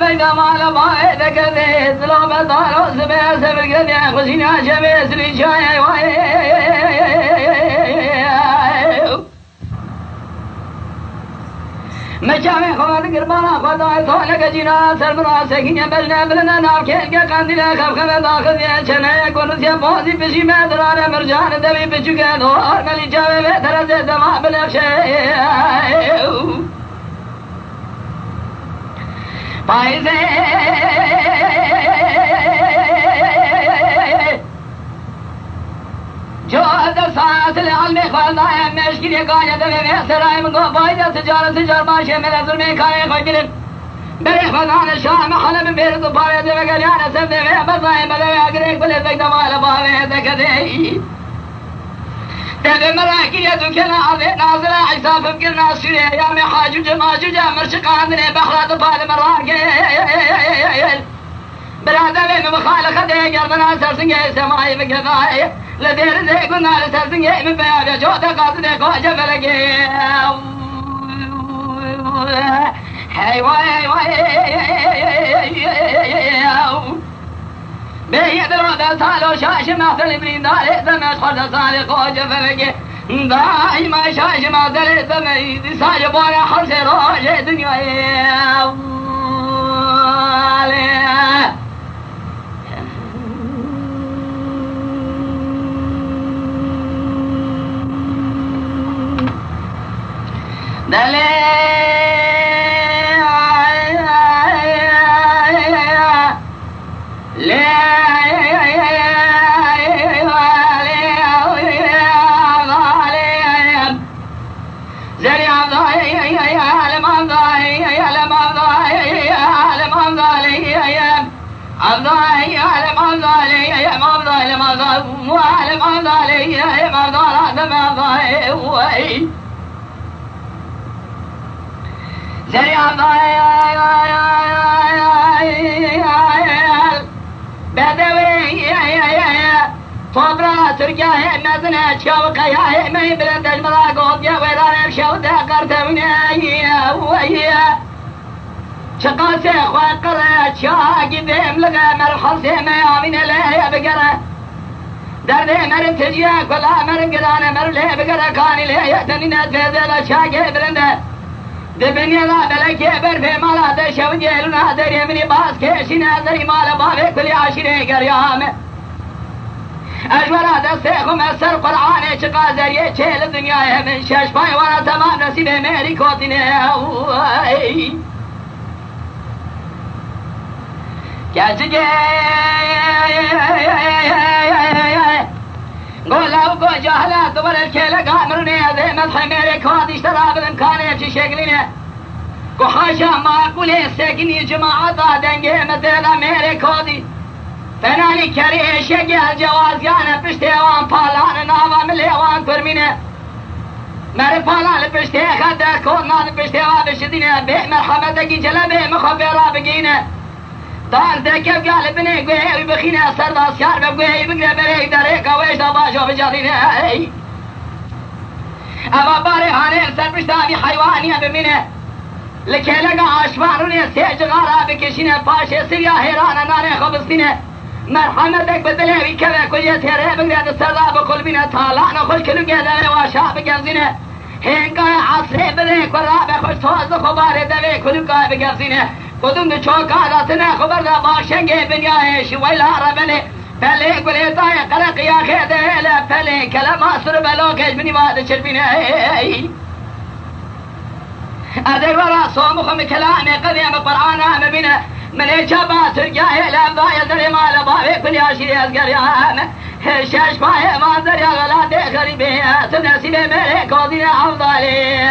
زيدا مال بايد كذي سلام دار وسبع سبع كذي خشينا شبه سري شاي مشامي خوان قربانا خدای سالك جنا سر براسكين بلنا بلنا ناكين قاندلا خم داخل يا چنه كون سي بوزي بشي مدران مرجان دبي بچو دو اور ملي جاوي ترز دما بلخشي پایزه جو در ساعت العلم خالدایم مشکلی قاید و سرایم گو باید تجار باشه من از علمی کاری خوی بیرم بری خدان شاه محلم بیرد و پاید و گلیان سبده و بزایم بلوی اگریک بلی زکتا مال باوی دکده دبی مراکی تو کنا عظی نازل عیسا فکر ناسوری یامی حاجوج ماجوج مرشقاندنی بحرات پاد مراکی برادر مخالقه دیگر بنا سرسنگه سماعی بگذای لدير ذي قلنا لسرسنجي من بيابي جوتا قاطني قوجة فلقي هاي واي بيد الرودة سالو شاش ما فلمرين داري دمش خرد سالي قوجة فلقي داي ما شاش ما داري دمي دي ساج بوري حرس روجة دنيا تركيا هي نازنا شوقة يا هي ما يبلد المراقب يا ويران بشوطة قرتمنا ويا شقاسي اخوة قرأت شاقي بهم لغا مرحل سيما يامين لها بقرة درده مرم تجيا كلها مرم قدانا مرم لها بقرة كاني لها يأتني نتفيزة شاقي بلنده دبني الله بلكي برفي مالا دشو جيلنا دري مني باس كيشي نازري مالا بابي كل عشري قريامه اجورا دستخم اثر قرآن چقا ذریعه چهل دنیا من شش پای وانا تمام نصیب میری کوتینه کچگه گولاو گو جهلت دوباره الکل قامرونه ده مدح میری کوتیش تراب الامکانه چی شکلینه گو حاشا معقوله سکنی جماعت دنگه مدرده میری کوتی فنانی کری شگل جوازیان پشتی وان پالان ناوام لیوان ترمینه مر پالان پشتی خد کونان پشتی وان بشدینه به مرحمتکی جلبه مخبرا بگینه دار دکب گال بنه گوهی بخینه سرداسیار بگوهی بگره بره داره کویش دا باشو بجارینه اما باره هانه سر پشتاوی حیوانیه بمینه لکه لگا آشوانونه سیج غارا بکشینه پاشه سریا حیرانه نانه خبستینه مرحمتك بدلوي كذا كل يتهرى بقدر السراب بكل بنا طالعنا خش كل قدر واشاب جنزينه هنگا عصر بده قرابه خوش توز خبر دوی كل قاب جنزينه قدوم چوکا داتنا خبر دا باشنگه بنیاه شویلا ربله پله قلی تای قرق یا خیده لا پله کلم اصر بلوکش بنی ماد شربینه ادر ورا صومخم كلامي قديم قرآن مبينه من اجابات الجاهل ابضاء يدري مال بابي كل ياشي ازقر يا شاش باي ما در يا غلاد غريبي تنسي ملك ودي افضلي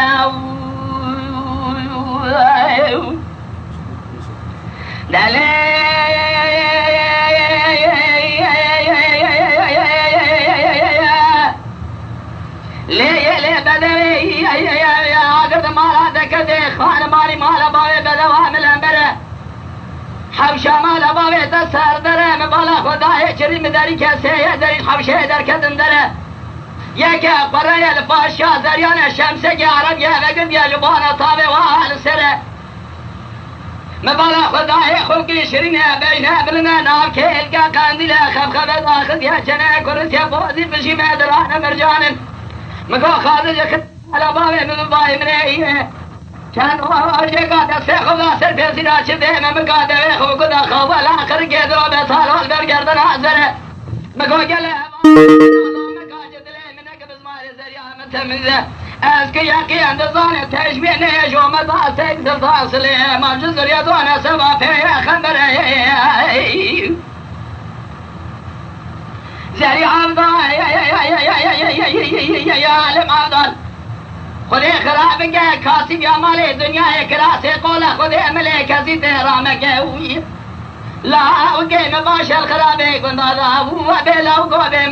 ليه بدري يا عقد مال دكدي خان مالي مال بابي بدوام الانبره حبشا مال بابي تسر دره مبالا خدای چری مداری کسی داری حبشه در کدن دره یک برای الفاشا زریان شمسه که عرب یه وگد یه لبانا تابه و حال سره مبالا خدای خوکی شرینه بیشنه بلنه ناب کهل که قندیله خبخبه داخل یا چنه کرسی بازی بشی مدران مرجانن مگو خادج خلا باوی من بای منه چند آجه قادر سه خدا سر پیسی را چه ده من مقادر خوب کدا خواب الاخر گدرو به سالال برگردن حاضره مگو گله مگاجه دله منه که بزمار زریعه متمزه از که یکی اندازان تشبیه نیش و مداسک دلتاصله مجز ریاضان سبا پیه خبره زریع عبدان یا علم عبدان خودی خراب که کاسی بیا مال دنیای کراسی قول خودی عمله کسی تهرامه که لا اوکی مباش الخرابه کن دادا و بلاو گوبه